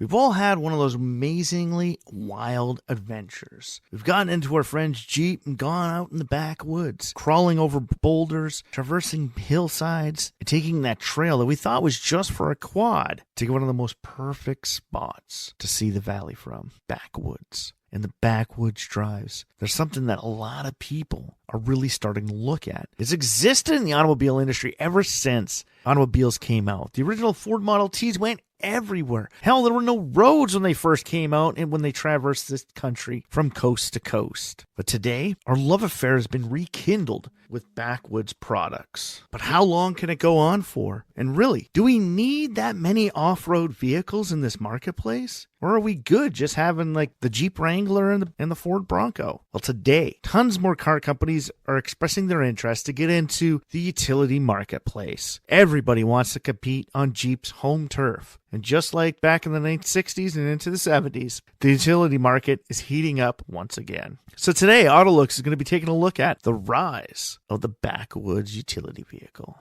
We've all had one of those amazingly wild adventures. We've gotten into our friend's Jeep and gone out in the backwoods, crawling over boulders, traversing hillsides, and taking that trail that we thought was just for a quad to get one of the most perfect spots to see the valley from, Backwoods. And the backwoods drives, there's something that a lot of people are really starting to look at. It's existed in the automobile industry ever since automobiles came out. The original Ford Model Ts went everywhere. Hell, there were no roads when they first came out and when they traversed this country from coast to coast. But today, our love affair has been rekindled with backwoods products. But how long can it go on for? And really, do we need that many off-road vehicles in this marketplace? Or are we good just having like the Jeep Wrangler and the Ford Bronco? Well, today, tons more car companies are expressing their interest to get into the utility marketplace. Everybody wants to compete on Jeep's home turf. And just like back in the 1960s and into the 70s, the utility market is heating up once again. So today, AutoLooks is going to be taking a look at the rise of the backwoods utility vehicle.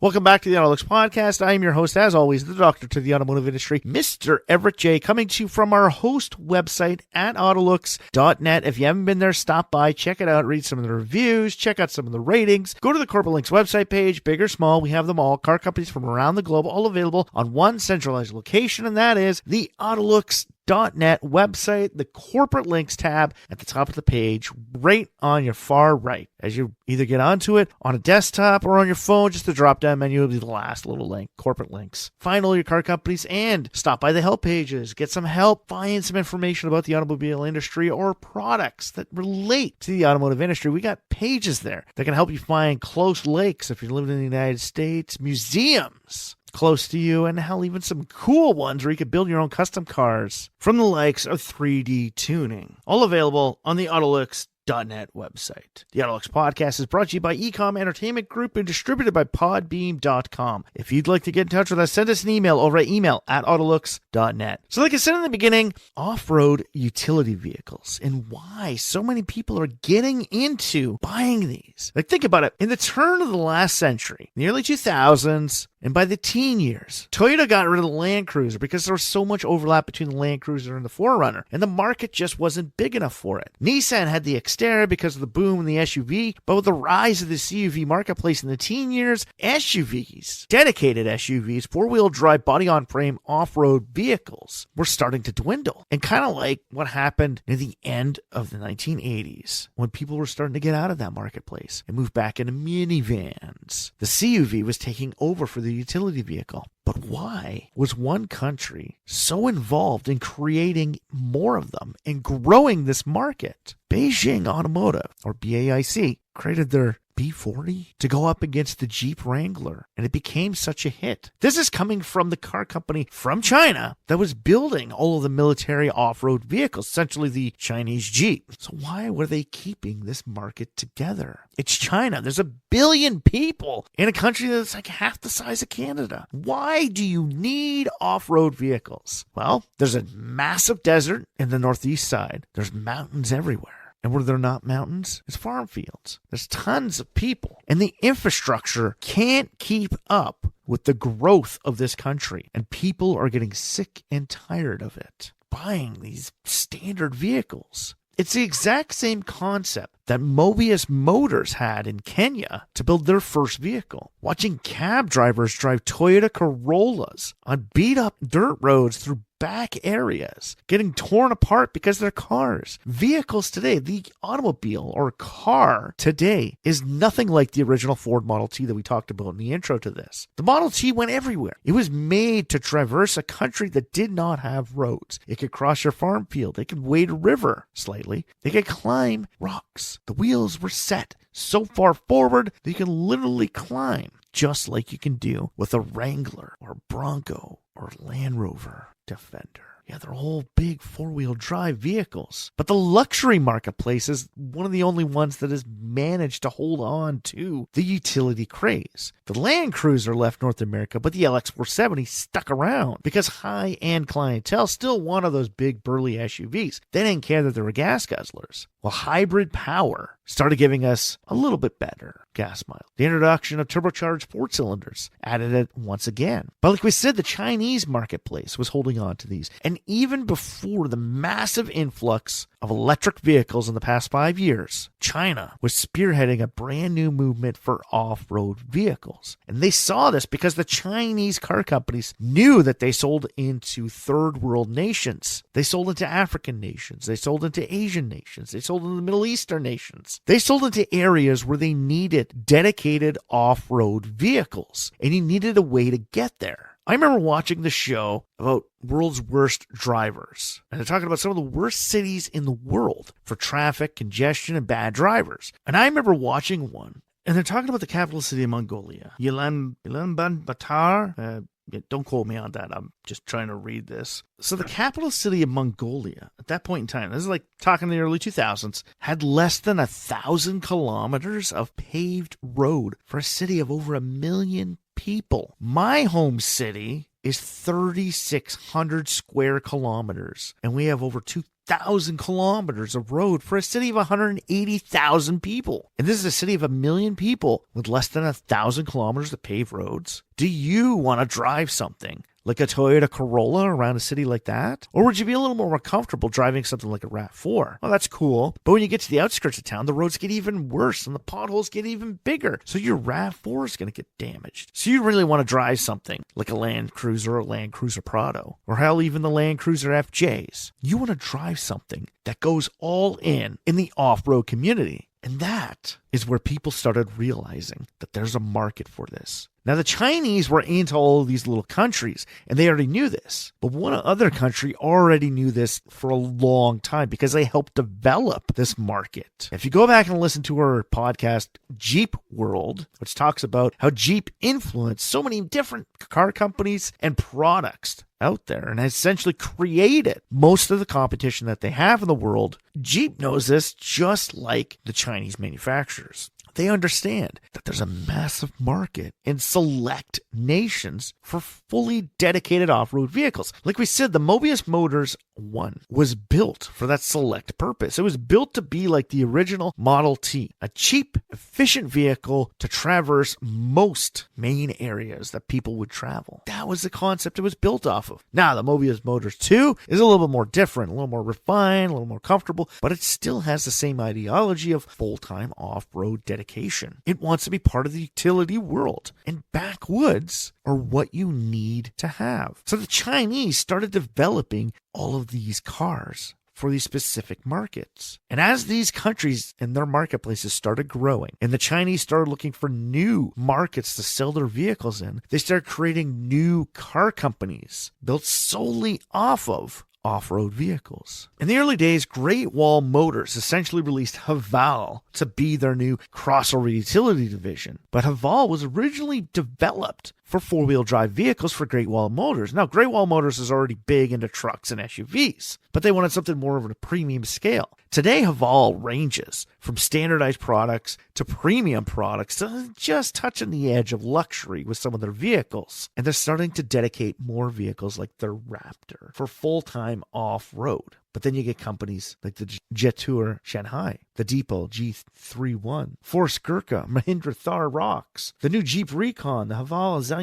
Welcome back to the AutoLooks podcast. I am your host, as always, the doctor to the automotive industry, Mr. Everett J, coming to you from our host website at AutoLooks.net. If you haven't been there, stop by, check it out, read some of the reviews, check out some of the ratings. Go to the Corporate Links website page, big or small. We have them all. Car companies from around the globe, all available on one centralized location, and that is the AutoLooks.net website, the Corporate Links tab at the top of the page, right on your far right. As you either get onto it on a desktop or on your phone, just the drop-down menu will be the last little link, Corporate Links. Find all your car companies and stop by the help pages. Get some help, find some information about the automobile industry or products that relate to the automotive industry. We got pages there that can help you find close lakes if you're living in the United States, museums close to you, and hell, even some cool ones where you could build your own custom cars from the likes of 3D tuning. All available on the AutoLooks.net website. The AutoLooks podcast is brought to you by Ecom Entertainment Group and distributed by Podbeam.com. If you'd like to get in touch with us, send us an email over at email@AutoLooks.net. So like I said in the beginning, off-road utility vehicles and why so many people are getting into buying these. Like think about it. In the turn of the last century, in the early 2000s, and by the teen years, Toyota got rid of the Land Cruiser because there was so much overlap between the Land Cruiser and the 4Runner, and the market just wasn't big enough for it. Nissan had the Xterra because of the boom in the SUV, but with the rise of the CUV marketplace in the teen years, SUVs, dedicated SUVs, four-wheel drive, body-on-frame, off-road vehicles were starting to dwindle. And kind of like what happened near the end of the 1980s, when people were starting to get out of that marketplace and move back into minivans. The CUV was taking over for the utility vehicle. But why was one country so involved in creating more of them and growing this market? Beijing Automotive, or BAIC, created their B40 to go up against the Jeep Wrangler, and it became such a hit. This is coming from the car company from China that was building all of the military off-road vehicles, essentially the Chinese Jeep. So why were they keeping this market together? It's China. There's 1 billion people in a country that's like half the size of Canada. Why do you need off-road vehicles? Well, there's a massive desert in the northeast side. There's mountains everywhere. And where there are not mountains, it's farm fields. There's tons of people. And the infrastructure can't keep up with the growth of this country. And people are getting sick and tired of it, buying these standard vehicles. It's the exact same concept that Mobius Motors had in Kenya to build their first vehicle. Watching cab drivers drive Toyota Corollas on beat-up dirt roads through back areas, getting torn apart because they're cars. Vehicles today, the automobile or car today is nothing like the original Ford Model T that we talked about in the intro to this. The Model T went everywhere. It was made to traverse a country that did not have roads. It could cross your farm field. It could wade a river slightly. It could climb rocks. The wheels were set so far forward that you can literally climb, just like you can do with a Wrangler or Bronco or Land Rover Defender. Yeah, they're all big four-wheel drive vehicles. But the luxury marketplace is one of the only ones that has managed to hold on to the utility craze. The Land Cruiser left North America, but the LX470 stuck around because high-end clientele still wanted those big burly SUVs. They didn't care that they were gas guzzlers. Well, hybrid power started giving us a little bit better gas mileage. The introduction of turbocharged 4-cylinders added it once again. But like we said, the Chinese marketplace was holding on to these. And even before the massive influx of electric vehicles in the past 5 years, China was spearheading a brand new movement for off-road vehicles. And they saw this because the Chinese car companies knew that they sold into third world nations. They sold into African nations. They sold into Asian nations. They sold into Middle Eastern nations. They sold into areas where they needed dedicated off-road vehicles. And you needed a way to get there. I remember watching the show about world's worst drivers. And they're talking about some of the worst cities in the world for traffic, congestion, and bad drivers. And I remember watching one, and they're talking about the capital city of Mongolia, Ulaanbaatar. Don't quote me on that. I'm just trying to read this. So the capital city of Mongolia, at that point in time, this is like talking in the early 2000s, had less than 1,000 kilometers of paved road for a city of over 1 million people. My home city is 3,600 square kilometers, and we have over 2,000 kilometers of road for a city of 180,000 people. And this is a city of 1 million people with less than 1,000 kilometers of paved roads. Do you want to drive something like a Toyota Corolla around a city like that? Or would you be a little more comfortable driving something like a RAV4? Well, that's cool. But when you get to the outskirts of town, the roads get even worse and the potholes get even bigger. So your RAV4 is going to get damaged. So you really want to drive something like a Land Cruiser or Land Cruiser Prado, or hell, even the Land Cruiser FJs. You want to drive something that goes all in the off-road community. And that is where people started realizing that there's a market for this. Now, the Chinese were into all of these little countries, and they already knew this. But one other country already knew this for a long time because they helped develop this market. If you go back and listen to our podcast, Jeep World, which talks about how Jeep influenced so many different car companies and products out there and has essentially created most of the competition that they have in the world, Jeep knows this just like the Chinese manufacturers. They understand that there's a massive market in select nations for fully dedicated off-road vehicles. Like we said, the Mobius Motors 1 was built for that select purpose. It was built to be like the original Model T, a cheap, efficient vehicle to traverse most main areas that people would travel. That was the concept it was built off of. Now, the Mobius Motors 2 is a little bit more different, a little more refined, a little more comfortable, but it still has the same ideology of full-time off-road dedication. It wants to be part of the utility world, and backwoods are what you need to have. So the Chinese started developing all of these cars for these specific markets. And as these countries and their marketplaces started growing, and the Chinese started looking for new markets to sell their vehicles in, they started creating new car companies built solely off of off-road vehicles. In the early days, Great Wall Motors essentially released Haval to be their new crossover utility division. But Haval was originally developed for four-wheel drive vehicles for Great Wall Motors. Now, Great Wall Motors is already big into trucks and SUVs, but they wanted something more of a premium scale. Today, Haval ranges from standardized products to premium products to just touching the edge of luxury with some of their vehicles. And they're starting to dedicate more vehicles like their Raptor for full-time off-road. But then you get companies like the Jetour Shanghai, the Depot G31, Force Gurkha, Mahindra Thar Rocks, the new Jeep Recon, the Haval Zhang,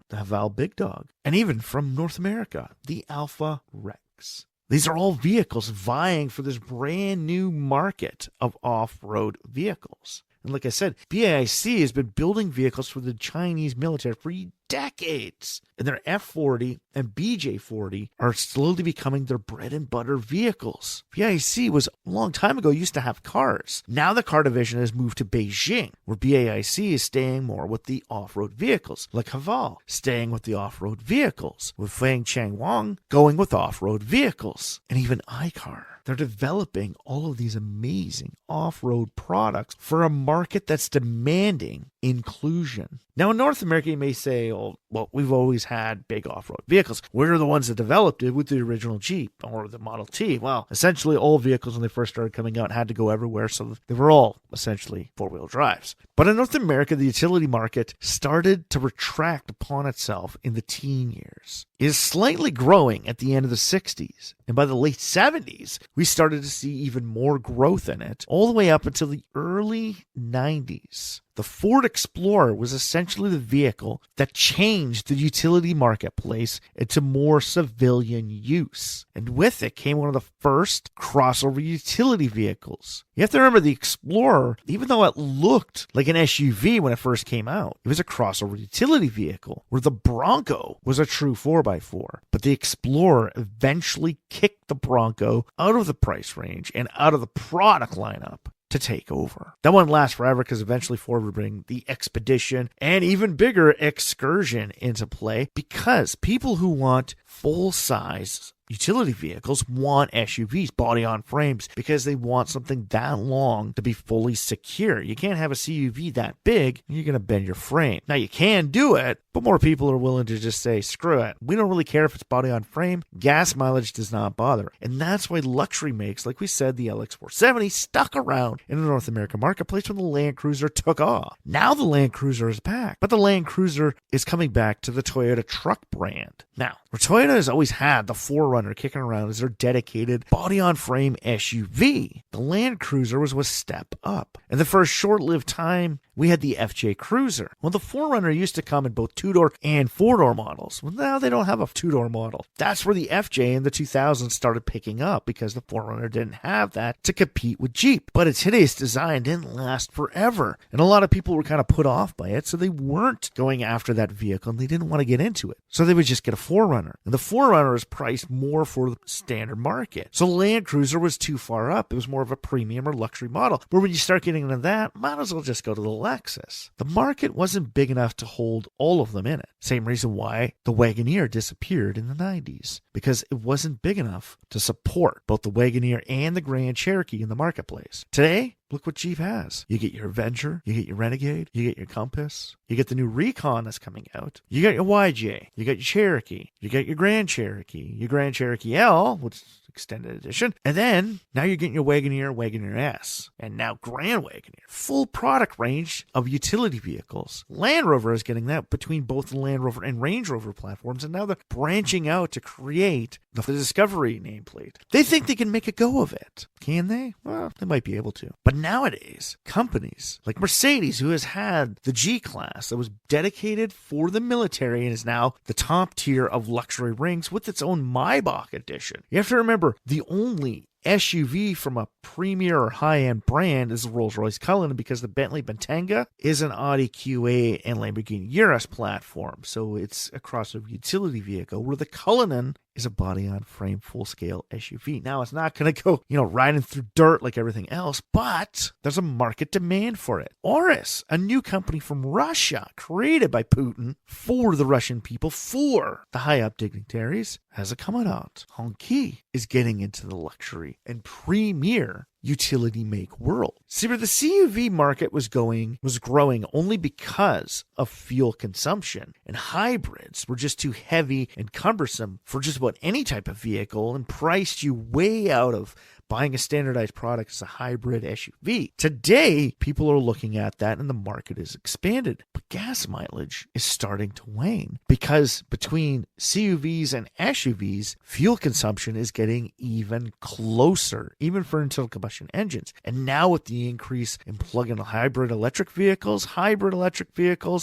the Haval Big Dog, and even from North America, the Alpha Rex. These are all vehicles vying for this brand new market of off-road vehicles. And like I said, BAIC has been building vehicles for the Chinese military for decades. And their F-40 and BJ-40 are slowly becoming their bread and butter vehicles. BAIC was a long time ago used to have cars. Now the car division has moved to Beijing, where BAIC is staying more with the off-road vehicles, like Haval staying with the off-road vehicles, with Feng Changwang going with off-road vehicles, and even iCar. They're developing all of these amazing off-road products for a market that's demanding inclusion. Now, in North America, you may say, oh, Well, we've always had big off-road vehicles. We're the ones that developed it with the original Jeep or the Model T. Well, essentially all vehicles when they first started coming out had to go everywhere, so they were all essentially four-wheel drives. But in North America, the utility market started to retract upon itself in the teen years. It is slightly growing at the end of the 60s, and by the late 70s, we started to see even more growth in it, all the way up until the early 90s. The Ford Explorer was essentially the vehicle that changed the utility marketplace into more civilian use. And with it came one of the first crossover utility vehicles. You have to remember the Explorer, even though it looked like an SUV when it first came out, it was a crossover utility vehicle, where the Bronco was a true 4x4. But the Explorer eventually kicked the Bronco out of the price range and out of the product lineup to take over. That wouldn't last forever because eventually Ford would bring the Expedition and even bigger Excursion into play, because people who want full-size utility vehicles want SUVs, body on frames, because they want something that long to be fully secure. You can't have a CUV that big, you're going to bend your frame. Now, you can do it, but more people are willing to just say, screw it. We don't really care if it's body on frame. Gas mileage does not bother. And that's why luxury makes, like we said, the LX470 stuck around in the North American marketplace when the Land Cruiser took off. Now the Land Cruiser is back, but the Land Cruiser is coming back to the Toyota truck brand. Now, Toyota has always had the 4Runner kicking around as their dedicated body-on-frame SUV. The Land Cruiser was a step up. In the first short-lived time, we had the FJ Cruiser. Well, the 4Runner used to come in both two-door and four-door models. Well, now they don't have a two-door model. That's where the FJ in the 2000s started picking up, because the 4Runner didn't have that to compete with Jeep. But its hideous design didn't last forever, and a lot of people were kind of put off by it, so they weren't going after that vehicle, and they didn't want to get into it. So they would just get a 4Runner. And the 4Runner is priced more for the standard market. So Land Cruiser was too far up. It was more of a premium or luxury model. But when you start getting into that, might as well just go to the Lexus. The market wasn't big enough to hold all of them in it. Same reason why the Wagoneer disappeared in the 90s, because it wasn't big enough to support both the Wagoneer and the Grand Cherokee in the marketplace. Today, look what Jeep has. You get your Avenger, you get your Renegade, you get your Compass, you get the new Recon that's coming out, you got your YJ, you got your Cherokee, you got your Grand Cherokee L, which is extended edition, and then now you're getting your Wagoneer, Wagoneer S, and now Grand Wagoneer. Full product range of utility vehicles. Land Rover is getting that between both the Land Rover and Range Rover platforms, and now they're branching out to create the Discovery nameplate. They think they can make a go of it. Can they? Well, they might be able to. But nowadays, companies like Mercedes, who has had the G-Class that was dedicated for the military and is now the top tier of luxury rings with its own Maybach edition. You have to remember, the only SUV from a premier or high-end brand is the Rolls-Royce Cullinan, because the Bentley Bentayga is an Audi Q8 and Lamborghini Urus platform. So it's a crossover utility vehicle, where the Cullinan is a body-on-frame full-scale SUV. Now, it's not going to go, riding through dirt like everything else, but there's a market demand for it. Oris, a new company from Russia, created by Putin for the Russian people, for the high-up dignitaries, has a coming out. Honky is getting into the luxury and premier utility make world. See, where the CUV market was growing only because of fuel consumption, and hybrids were just too heavy and cumbersome for just about any type of vehicle and priced you way out of buying a standardized product as a hybrid SUV. Today, people are looking at that and the market is expanded. But gas mileage is starting to wane, because between CUVs and SUVs, fuel consumption is getting even closer, even for internal combustion engines. And now with the increase in plug-in hybrid electric vehicles,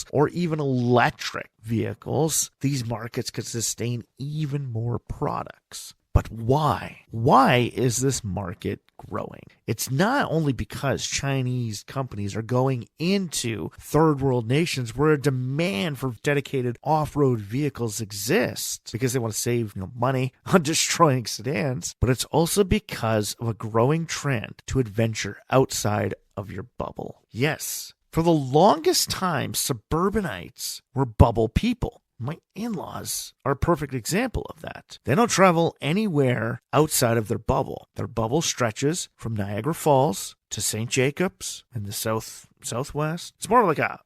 or even electric vehicles, these markets could sustain even more products. But why? Why is this market growing? It's not only because Chinese companies are going into third world nations where a demand for dedicated off-road vehicles exists, because they want to save money on destroying sedans, but it's also because of a growing trend to adventure outside of your bubble. Yes, for the longest time, suburbanites were bubble people. My in-laws are a perfect example of that. They don't travel anywhere outside of their bubble. Their bubble stretches from Niagara Falls to St. Jacobs in the south southwest. It's more like a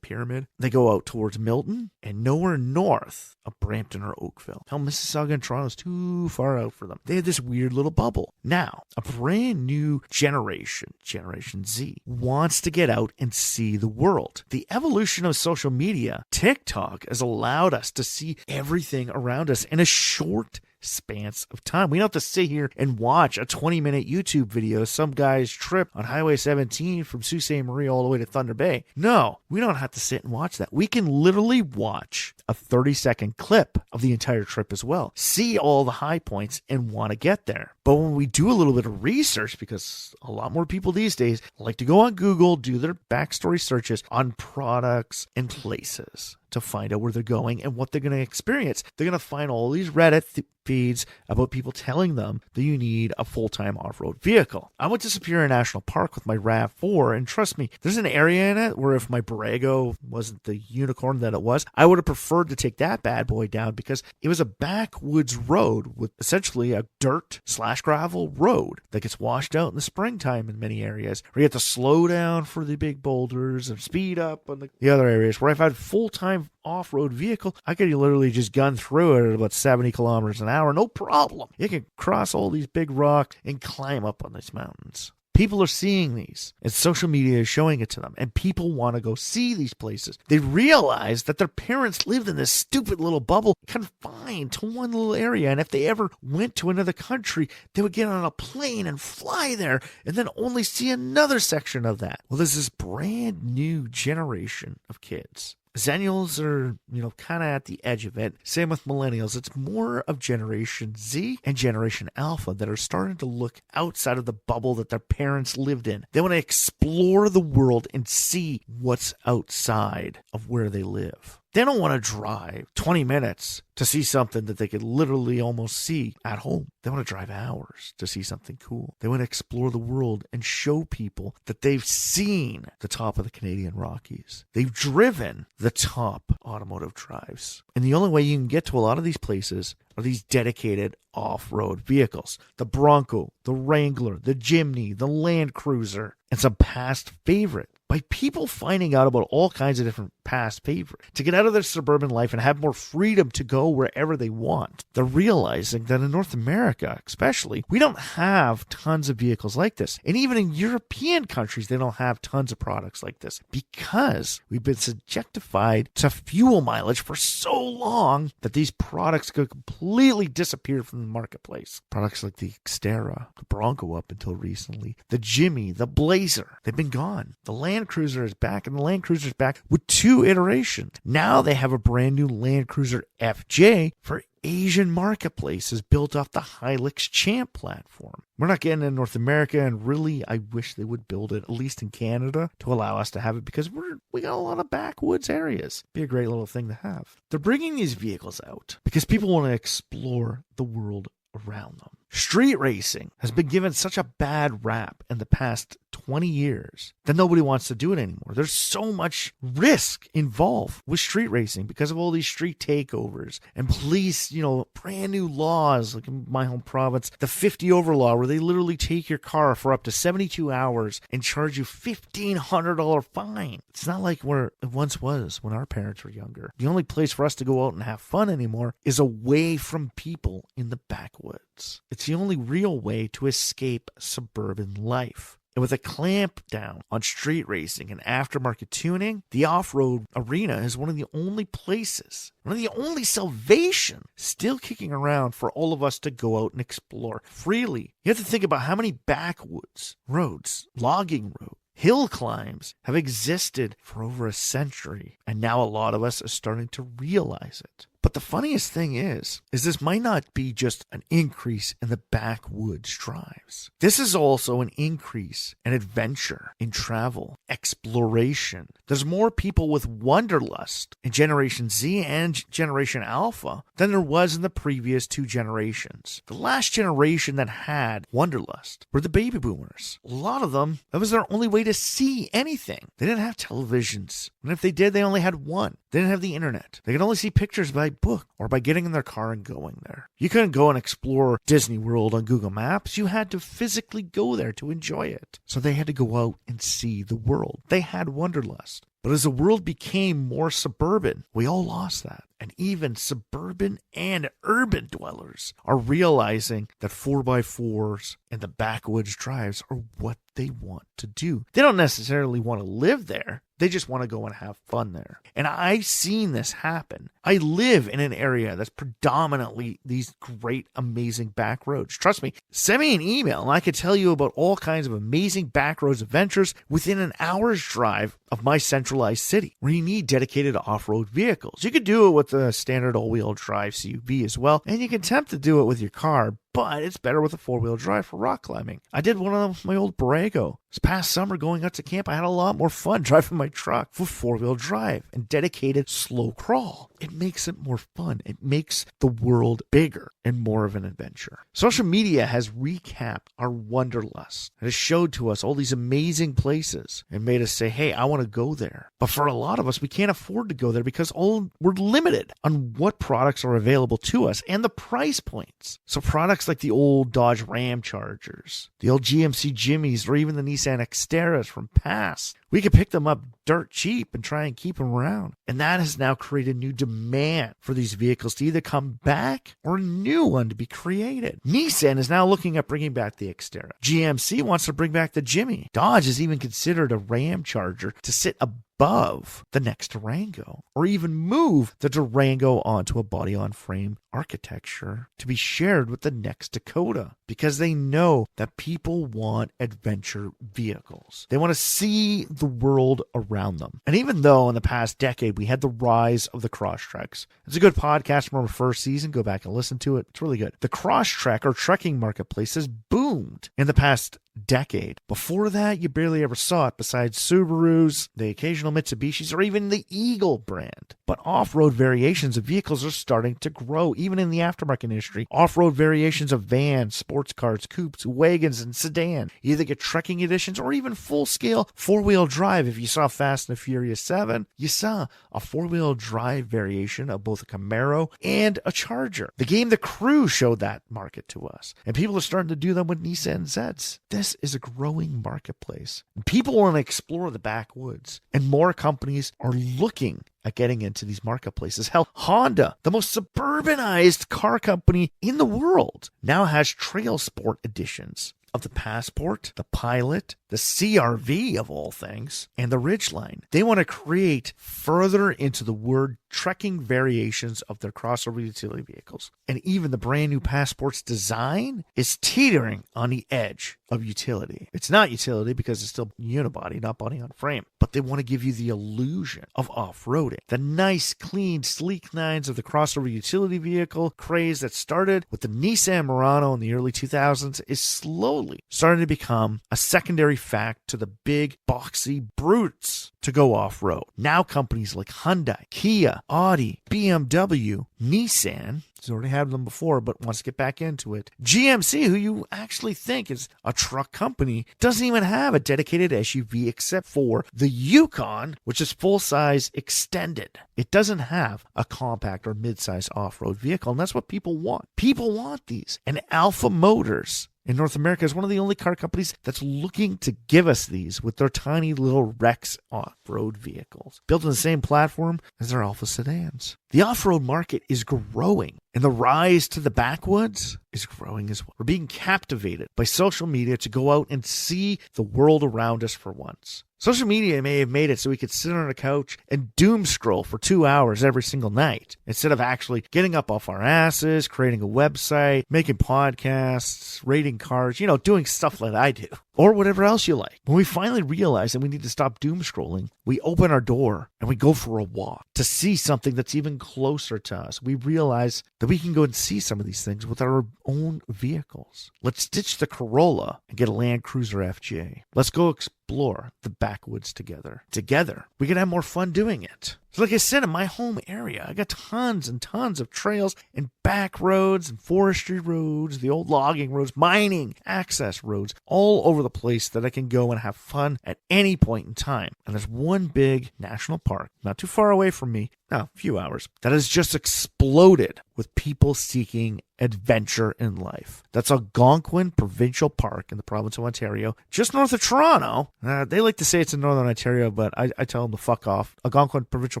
pyramid. They go out towards Milton and nowhere north of Brampton or Oakville. Hell, Mississauga and Toronto is too far out for them. They had this weird little bubble. Now, a brand new generation, Generation Z, wants to get out and see the world. The evolution of social media, TikTok, has allowed us to see everything around us in a short spans of time. We don't have to sit here and watch a 20-minute YouTube video, some guy's trip on Highway 17 from Sault Ste. Marie all the way to Thunder Bay. No, we don't have to sit and watch that. We can literally watch a 30-second clip of the entire trip as well, see all the high points, and want to get there. But when we do a little bit of research, because a lot more people these days like to go on Google, do their backstory searches on products and places to find out where they're going and what they're going to experience. They're going to find all these Reddit feeds about people telling them that you need a full-time off-road vehicle. I went to Superior National Park with my RAV4, and trust me, there's an area in it where if my Borrego wasn't the unicorn that it was, I would have preferred to take that bad boy down because it was a backwoods road with essentially a dirt/gravel road that gets washed out in the springtime in many areas, where you have to slow down for the big boulders and speed up on the other areas. Where I've had full-time off-road vehicle, I could literally just gun through it at about 70 kilometers an hour, no problem. You can cross all these big rocks and climb up on these mountains. People are seeing these, and social media is showing it to them, and people want to go see these places. They realize that their parents lived in this stupid little bubble confined to one little area, and if they ever went to another country, they would get on a plane and fly there, and then only see another section of that. Well, there's this brand new generation of kids. Zennials are, kind of at the edge of it. Same with millennials. It's more of Generation Z and Generation Alpha that are starting to look outside of the bubble that their parents lived in. They want to explore the world and see what's outside of where they live. They don't want to drive 20 minutes to see something that they could literally almost see at home. They want to drive hours to see something cool. They want to explore the world and show people that they've seen the top of the Canadian Rockies. They've driven the top automotive drives. And the only way you can get to a lot of these places are these dedicated off-road vehicles. The Bronco, the Wrangler, the Jimny, the Land Cruiser, and some past favorite. By people finding out about all kinds of different past favorites, to get out of their suburban life and have more freedom to go wherever they want, they're realizing that in North America, especially, we don't have tons of vehicles like this. And even in European countries, they don't have tons of products like this because we've been subjectified to fuel mileage for so long that these products could completely disappear from the marketplace. Products like the Xterra, the Bronco up until recently, the Jimmy, the Blazer, they've been gone. The Land Cruiser is back, and the Land Cruiser is back with 2 iterations. Now they have a brand new Land Cruiser FJ for Asian marketplaces built off the Hilux Champ platform. We're not getting in North America, and really, I wish they would build it, at least in Canada, to allow us to have it, because we got a lot of backwoods areas. Be a great little thing to have. They're bringing these vehicles out because people want to explore the world around them. Street racing has been given such a bad rap in the past 20 years that nobody wants to do it anymore. There's so much risk involved with street racing because of all these street takeovers and police, brand new laws, like in my home province, the 50 over law, where they literally take your car for up to 72 hours and charge you $1,500 fine. It's not like where it once was when our parents were younger. The only place for us to go out and have fun anymore is away from people in the backwoods. It's the only real way to escape suburban life. And with a clamp down on street racing and aftermarket tuning, the off-road arena is one of the only places, one of the only salvation still kicking around for all of us to go out and explore freely. You have to think about how many backwoods roads, logging roads, hill climbs have existed for over a century, and now a lot of us are starting to realize it. But the funniest thing is this might not be just an increase in the backwoods drives. This is also an increase in adventure, in travel, exploration. There's more people with wanderlust in Generation Z and Generation Alpha than there was in the previous 2 generations. The last generation that had wanderlust were the baby boomers. A lot of them, that was their only way to see anything. They didn't have televisions. And if they did, they only had one. They didn't have the internet. They could only see pictures by book or by getting in their car and going there. You couldn't go and explore Disney World on Google Maps. You had to physically go there to enjoy it. So they had to go out and see the world. They had wanderlust. But as the world became more suburban, we all lost that. And even suburban and urban dwellers are realizing that 4x4s and the backwoods drives are what they want to do. They don't necessarily want to live there. They just want to go and have fun there. And I've seen this happen. I live in an area that's predominantly these great, amazing back roads. Trust me, send me an email and I could tell you about all kinds of amazing back roads adventures within an hour's drive of my centralized city, where you need dedicated off-road vehicles. You could do it with the standard all-wheel drive CUV as well, and you can attempt to do it with your car, but it's better with a four-wheel drive for rock climbing. I did one of them with my old Bronco. This past summer going out to camp, I had a lot more fun driving my truck with four-wheel drive and dedicated slow crawl. It makes it more fun. It makes the world bigger and more of an adventure. Social media has recapped our wanderlust. It has showed to us all these amazing places and made us say, hey, I want to go there. But for a lot of us, we can't afford to go there because we're limited on what products are available to us and the price points. So products like the old Dodge Ram Chargers, the old GMC Jimmys, or even the Nissan Xteras from past, we could pick them up dirt cheap and try and keep them around. And that has now created new demand for these vehicles to either come back or a new one to be created. Nissan is now looking at bringing back the Xterra. GMC wants to bring back the Jimmy. Dodge has even considered a Ram Charger to sit above the next Durango, or even move the Durango onto a body-on-frame architecture to be shared with the next Dakota, because they know that people want adventure vehicles. They want to see the world around them. And even though in the past decade we had the rise of the Crosstreks, it's a good podcast from our first season. Go back and listen to it. It's really good. The Crosstrek or trekking marketplace has boomed in the past decade. Before that, you barely ever saw it besides Subarus, the occasional Mitsubishis, or even the Eagle brand. But off-road variations of vehicles are starting to grow, even in the aftermarket industry. Off-road variations of vans, sports cars, coupes, wagons, and sedan. You either get trekking editions or even full-scale four-wheel drive. If you saw Fast and the Furious 7, you saw a four-wheel drive variation of both a Camaro and a Charger. The game The Crew showed that market to us, and people are starting to do them with Nissan Zeds. This is a growing marketplace. People want to explore the backwoods, and more companies are looking at getting into these marketplaces. Hell, Honda, the most suburbanized car company in the world, now has trail sport editions of the Passport, the Pilot, the CRV of all things, and the Ridgeline. They want to create further into the word trekking variations of their crossover utility vehicles. And even the brand new Passport's design is teetering on the edge of utility. It's not utility because it's still unibody, not body on frame. But they want to give you the illusion of off-roading. The nice, clean, sleek nines of the crossover utility vehicle craze that started with the Nissan Murano in the early 2000s is slowly starting to become a secondary fact to the big, boxy brutes to go off-road. Now companies like Hyundai, Kia, Audi, BMW, Nissan, he's already had them before but wants to get back into it, GMC, who you actually think is a truck company, doesn't even have a dedicated SUV except for the Yukon, which is full-size extended. It doesn't have a compact or mid-size off-road vehicle, and that's what people want. People want these. And Alpha Motors in North America is one of the only car companies that's looking to give us these with their tiny little Rex off-road vehicles, built on the same platform as their Alpha sedans. The off-road market is growing, and the rise to the backwoods is growing as well. We're being captivated by social media to go out and see the world around us for once. Social media may have made it so we could sit on a couch and doom scroll for 2 hours every single night, instead of actually getting up off our asses, creating a website, making podcasts, rating cards, doing stuff like I do, or whatever else you like. When we finally realize that we need to stop doom scrolling, we open our door and we go for a walk to see something that's even closer to us. We realize that we can go and see some of these things with our own vehicles. Let's ditch the Corolla and get a Land Cruiser FJ. Let's go explore explore the backwoods together. Together, we can have more fun doing it. So like I said, in my home area, I got tons and tons of trails and back roads and forestry roads, the old logging roads, mining, access roads, all over the place that I can go and have fun at any point in time. And there's one big national park, not too far away from me, a few hours, that has just exploded with people seeking adventure in life. That's Algonquin Provincial Park in the province of Ontario, just north of Toronto. They like to say it's in Northern Ontario, but I tell them to fuck off. Algonquin Provincial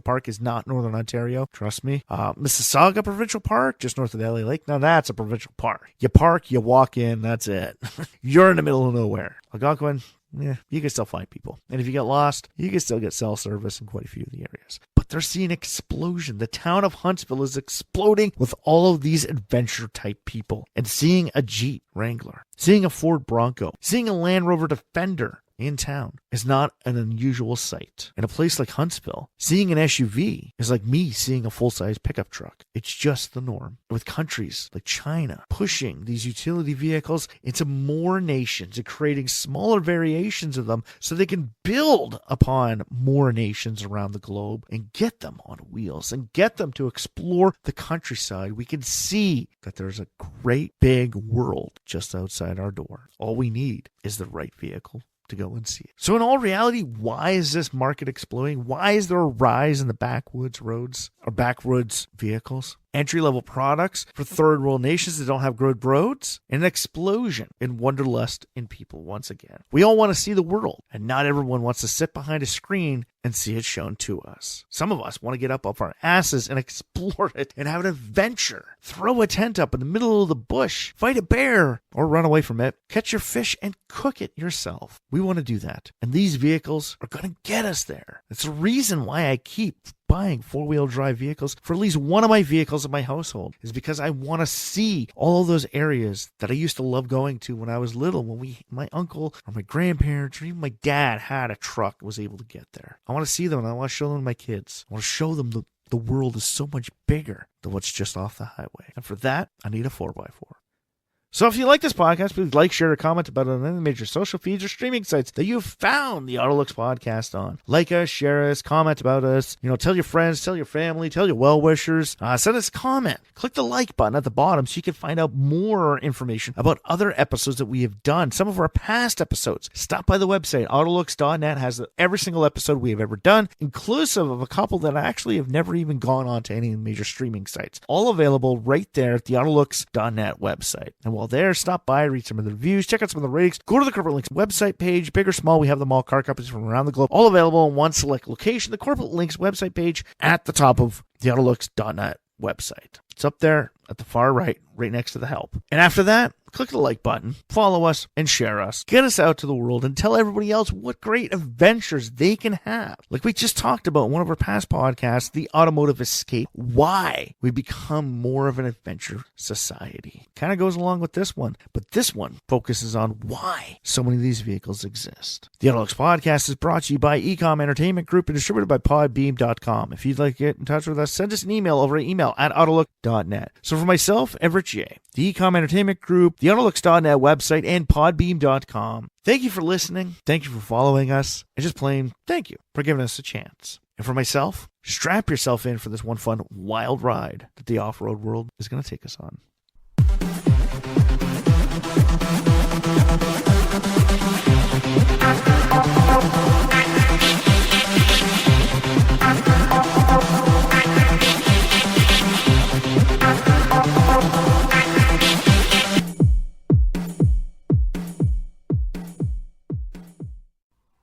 Park is not Northern Ontario. Trust me. Mississauga Provincial Park, just north of the LA Lake. Now that's a provincial park. You park, you walk in, that's it. You're in the middle of nowhere. Algonquin, yeah, you can still find people. And if you get lost, you can still get cell service in quite a few of the areas. But they're seeing explosion. The town of Huntsville is exploding with all of these adventure type people. And seeing a Jeep Wrangler, seeing a Ford Bronco, seeing a Land Rover Defender in town is not an unusual sight. In a place like Huntsville, seeing an SUV is like me seeing a full-size pickup truck. It's just the norm. With countries like China pushing these utility vehicles into more nations and creating smaller variations of them so they can build upon more nations around the globe and get them on wheels and get them to explore the countryside, we can see that there's a great big world just outside our door. All we need is the right vehicle to go and see it. So in all reality, why is this market exploding? Why is there a rise in the backwoods roads or backwoods vehicles? Entry-level products for third world nations that don't have good roads, and an explosion in wanderlust in people once again. We all want to see the world, and not everyone wants to sit behind a screen and see it shown to us. Some of us want to get up off our asses and explore it and have an adventure. Throw a tent up in the middle of the bush, fight a bear, or run away from it, catch your fish, and cook it yourself. We want to do that, and these vehicles are going to get us there. That's the reason why I keep buying four-wheel drive vehicles for at least one of my vehicles in my household, is because I want to see all of those areas that I used to love going to when I was little, when my uncle or my grandparents or even my dad had a truck and was able to get there. I want to see them and I want to show them to my kids. I want to show them the world is so much bigger than what's just off the highway. And for that, I need a 4x4. So if you like this podcast, please like, share, or comment about it on any major social feeds or streaming sites that you've found the AutoLooks podcast on. Like us, share us, comment about us. Tell your friends, tell your family, tell your well-wishers. Send us a comment. Click the like button at the bottom so you can find out more information about other episodes that we have done. Some of our past episodes. Stop by the website. AutoLooks.net has every single episode we have ever done, inclusive of a couple that actually have never even gone on to any major streaming sites. All available right there at the AutoLooks.net website. And while there, stop by, read some of the reviews, check out some of the ratings, go to the Corporate Links website page, big or small, we have them all, car companies from around the globe, all available in one select location, the Corporate Links website page at the top of the AutoLooks.net website. It's up there at the far right next to the help. And after that, click the like button, follow us, and share us. Get us out to the world and tell everybody else what great adventures they can have. Like we just talked about in one of our past podcasts, the automotive escape, why we become more of an adventure society. Kind of goes along with this one, but this one focuses on why so many of these vehicles exist. The AutoLooks podcast is brought to you by Ecom Entertainment Group and distributed by podbeam.com. If you'd like to get in touch with us, send us an email over at email@autolook.net. So for myself, Everett J, the Ecom Entertainment Group, the AutoLooks.net website, and podbeam.com. Thank you for listening. Thank you for following us. And just plain thank you for giving us a chance. And for myself, strap yourself in for this one fun, wild ride that the off-road world is going to take us on.